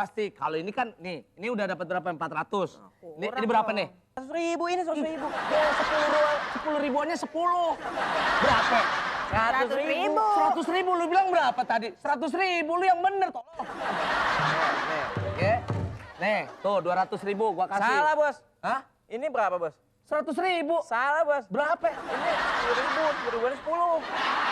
pasti. Kalau ini kan, nih, ini udah dapat berapa? 400. Ini berapa nih? 100.000 ini 100.000. Ya, 10 ribuannya 10. Berapa? 100.000. 100.000, lu bilang berapa tadi? 100.000, lu yang bener, tolong. Nih, tuh 200.000 gua kasih. Salah, Bos. Hah? Ini berapa, Bos? 100.000. Salah, Bos. Berapa? Ini 10.000, 10.000 10.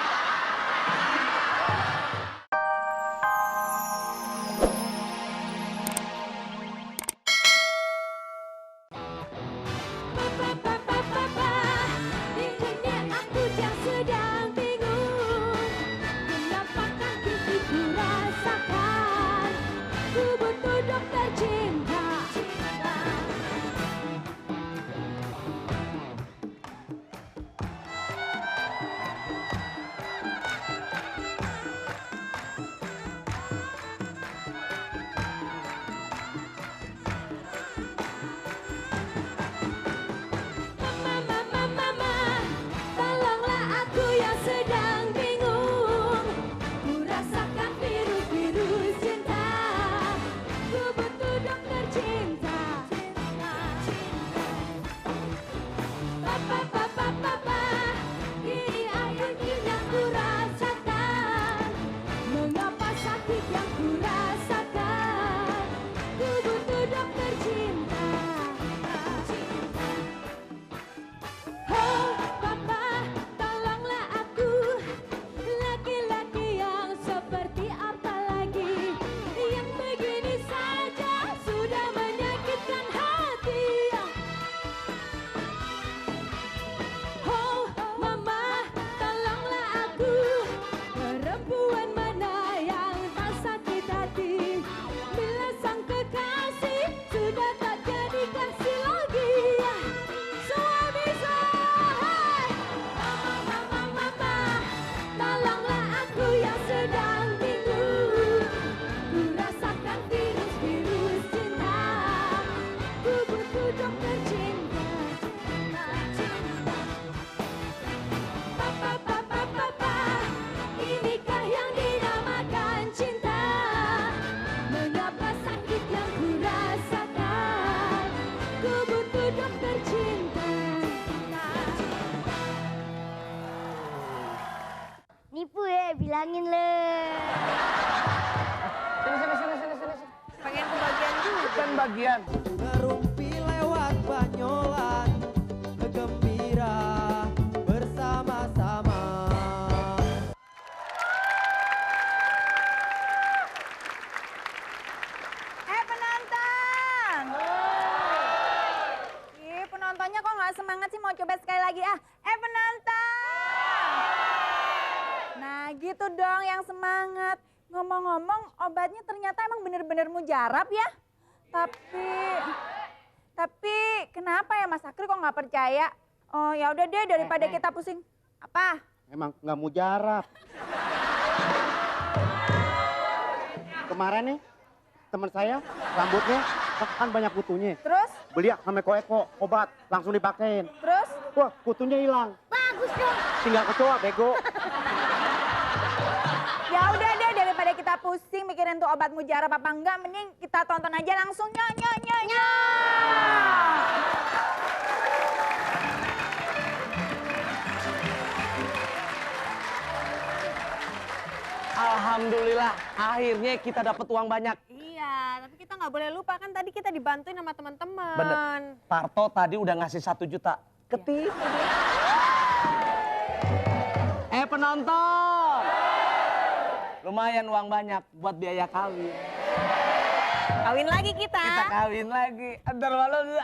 Nipu ya, bilangin le. Sini. Pengen kebagian juga. Kan bagian. Ngerumpi lewat Banyolan, gembira bersama-sama. Penonton! Ih, penontonnya kok nggak semangat sih, mau coba sekali lagi ah. Penonton! Nah gitu dong yang semangat. Ngomong-ngomong obatnya ternyata emang bener-bener mujarab ya. Tapi kenapa ya Mas Akri kok nggak percaya? Oh ya udah deh daripada kita pusing. Apa? Emang nggak mujarab. Kemarin nih teman saya rambutnya kan banyak kutunya. Terus? Beli sama Eko obat langsung dipakein. Terus? Wah kutunya hilang. Bagus dong. Tinggal kecoa bego. Ya udah deh daripada kita pusing mikirin tuh obat mujarab apa enggak, mending kita tonton aja langsung nyo. Alhamdulillah, akhirnya kita dapat uang banyak. Iya, tapi kita nggak boleh lupa kan tadi kita dibantuin sama teman-teman. Bener. Parto tadi udah ngasih 1 juta. Ketipu. Penonton. Lumayan uang banyak buat biaya kawin. Kawin lagi kita. Kita kawin lagi. Antar malu.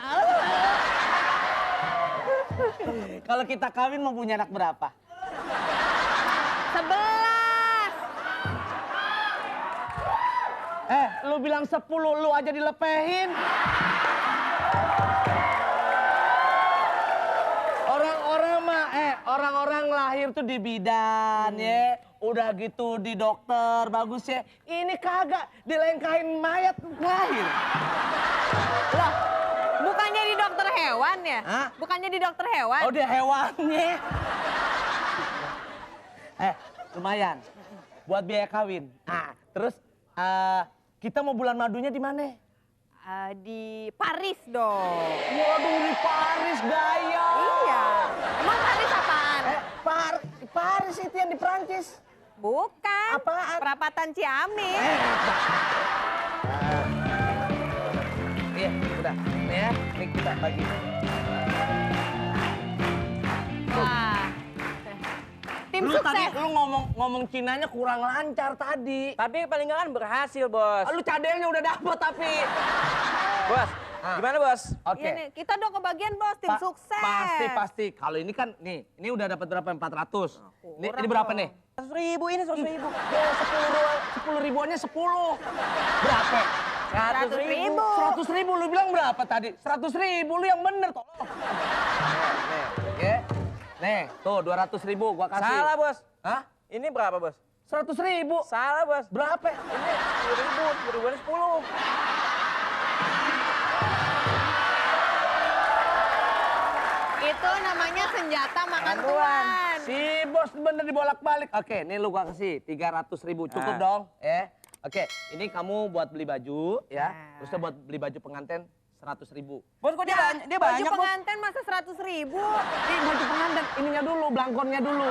Kalau kita kawin mau punya anak berapa? 11. Lu bilang 10, lu aja dilepehin. Orang-orang lahir tuh di bidan ya. Udah gitu di dokter, bagus ya. Ini kagak, dilengkahin mayat lahir. Loh, bukannya di dokter hewan ya? Hah? Bukannya di dokter hewan? Oh, dia hewannya. Lumayan buat biaya kawin. Nah, terus Kita mau bulan madunya di mana? Di Paris dong. Waduh, di Paris gaya. Iya. Emang Paris apaan? Paris itu yang di Prancis. Bukan. Apaan? Perapatan Ciamis. Iya, udah. Nih ya, nih kita bagi. Wah. Tim Lu sukses. tadi lu ngomong Cinanya kurang lancar tadi. Tapi paling nggak kan berhasil, Bos. Lu cadelnya udah dapet tapi. Bos, gimana, Bos? Oke. Iya nih, kita dong kebagian bos, tim sukses. Pasti. Kalau ini kan, nih, ini udah dapat berapa? 400. Ini kurang berapa dong. nih? 100.000 ini 100.000. Ya, 10 ribuannya 10. Berapa? 100.000. 100.000, lu bilang berapa tadi? 100.000, lu yang bener tolong. Nih, nih, tuh 200.000 gua kasih. Salah, Bos. Hah? Ini berapa, Bos? 100.000. Salah, Bos. Berapa? Ini 10.000, 10.000 10. Itu namanya senjata makan Bantuan. tuan. Si bos bener dibolak-balik. Oke, nih lu gua kasih 300.000 cukup Nah. dong, ya. Oke, ini kamu buat beli baju, ya. Nah. Terus buat beli baju pengantin 100.000. Bos, kok dia Baju banyak, Bos? pengantin masa 100.000. Ini baju pengantin, ininya dulu, belangkonnya dulu.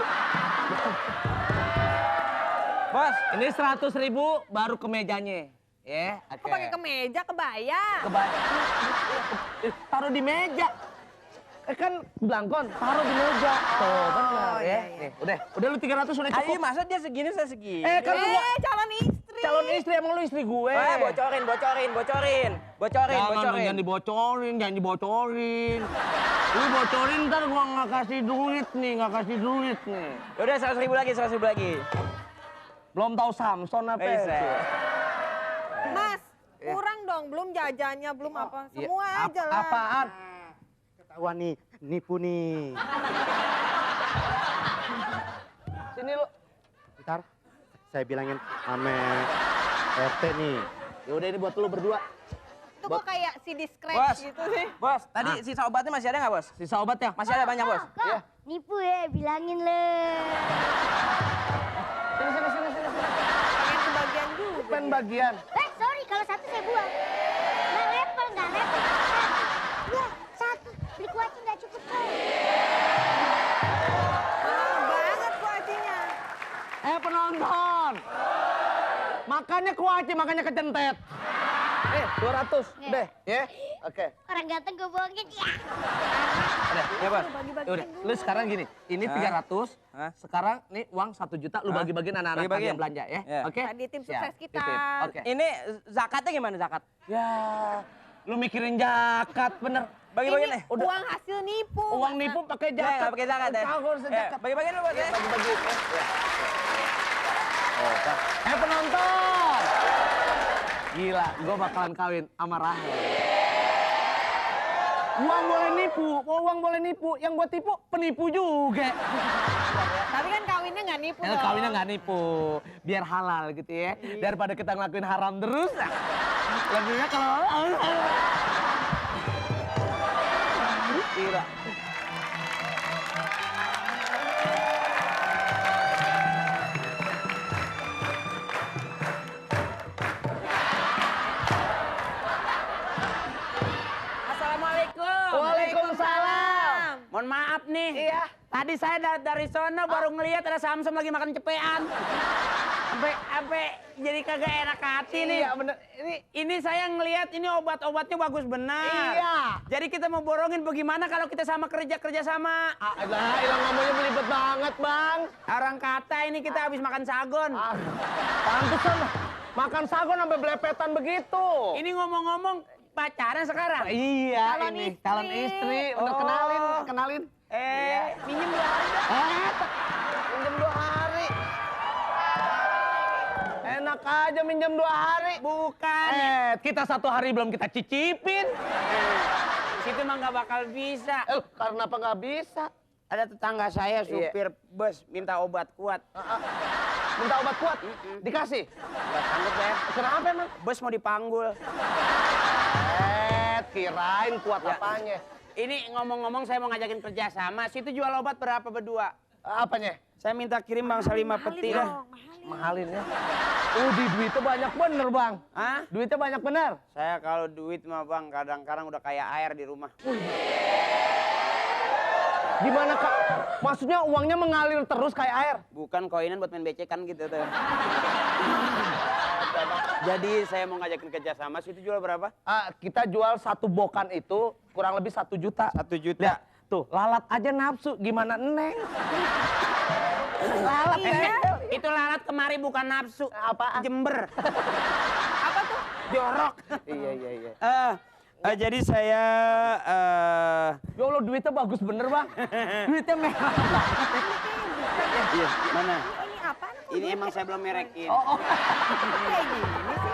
Bos, Ini 100.000 baru kemejanya, ya. Kok pakai kemeja, kebaya? Taruh di meja. Kan belangkon, taruh di meja. Tuh, benar, ya. iya. Nih, udah lu 300 udah ayo cukup. masa dia segini, saya segini? Kan lu Calon istri. calon istri, emang lu istri gue. Bocorin. Jangan dibocorin. Lu bocorin ntar gua nggak kasih duit nih. Udah 100.000 lagi. Belum tahu Samson apa Bisa. ya? Mas, kurang dong, belum jajannya, belum apa. Iya, Semua aja lah. Apaan? Ketahuan nih, nipu nih. Sini lu. Ntar saya bilangin ame RT nih. Yaudah ini buat lu berdua. Itu kok kayak CD scratch Bos, gitu sih. Bos, tadi sisa obatnya masih ada nggak, Bos? Sisa obatnya? Masih ada banyak, Bos. Kok nipu ya, bilangin le. Sini. Pengen kebagian juga. Pen bagian. Sorry kalau satu saya buang. Nggak level. Ya, satu. Beli kuaci nggak cukup kok. Mahal banget kuacinya. Penonton. Makannya kuaci, makannya kecentet. 200. Nih. Deh, ya. Oke. Orang ganteng gue bohongin ya. Udah. Ya, Bos. Bagi-bagiin Udah, dulu. lu sekarang gini, ini 300, Hah? sekarang nih uang 1 juta, lu Hah? bagi-bagiin anak-anak Bagi-bagiin? yang belanja ya. Ya. Oke? Tadi tim Siap. sukses kita. Titip. Oke. Ini zakatnya gimana zakat? Ya, lu mikirin zakat, bener. Bagi-bagiin Ini nih. uang hasil nipu. Uang nipu pakai Ya, zakat. nggak pakai zakat ya? Harus zakat. Bagi-bagiin lu, Bos. Ya, Ya. bagi-bagi. Ya. Penonton. Gila, gue bakalan kawin sama Rahel. Uang boleh nipu, yang gue tipu penipu juga. Tapi kan kawinnya nggak nipu dong. Kawinnya nggak nipu, biar halal gitu ya. Daripada kita ngelakuin haram terus. Lebihnya kalau Gila. Assalamualaikum. Waalaikumsalam. Mohon maaf nih. Iya. Tadi saya dari sono baru ngelihat ada Samsung lagi makan cepean. Sampai jadi kagak enak hati nih. Iya bener. Ini saya ngelihat ini obat-obatnya bagus benar. Iya. Jadi kita mau borongin bagaimana kalau kita sama kerja sama. Lah, ilang ngomongnya belibet banget, Bang. Orang kata ini kita habis makan sagon. Pantesan makan sagon sampai belepetan begitu. Ini ngomong-ngomong pacaran sekarang. Iya, Calon ini istri. calon istri. Udah Oh. kenalin. Minjem 2 hari dah. Minjem 2 hari. Enak aja minjem 2 hari. Bukan. Kita 1 hari belum kita cicipin. Situ mah nggak bakal bisa. Karena apa nggak bisa? Ada tetangga saya supir bus minta obat kuat. Minta obat kuat, dikasih. Nggak sanggup ya. Kenapa emang? Bus mau dipanggul. Kirain kuat apanya? Ini ngomong-ngomong saya mau ngajakin kerja sama. Situ jual obat berapa berdua? Apanya? Saya minta kirim bangsa 5 peti dah. Mahalin ya. Di duitnya banyak bener bang. Hah? Duitnya banyak bener. Saya kalau duit mah bang, kadang-kadang udah kayak air di rumah. Gimana kak? Maksudnya uangnya mengalir terus kayak air? Bukan koinan buat main becekan gitu tuh. Jadi saya mau ngajakin kerjasama, situ jual berapa? Kita jual satu bokan itu kurang lebih 1 juta. 1 juta. Lihat, tuh lalat aja nafsu, gimana Neng? Lalat Itu lalat kemari bukan nafsu. Apaan? Jember. Apa tuh? Jorok. Iya. Jadi saya Ya Allah duitnya bagus bener bang. Duitnya merah. iya, mana? Ini apa? Ini emang saya belum merekin. Oh. Kayak gini sih.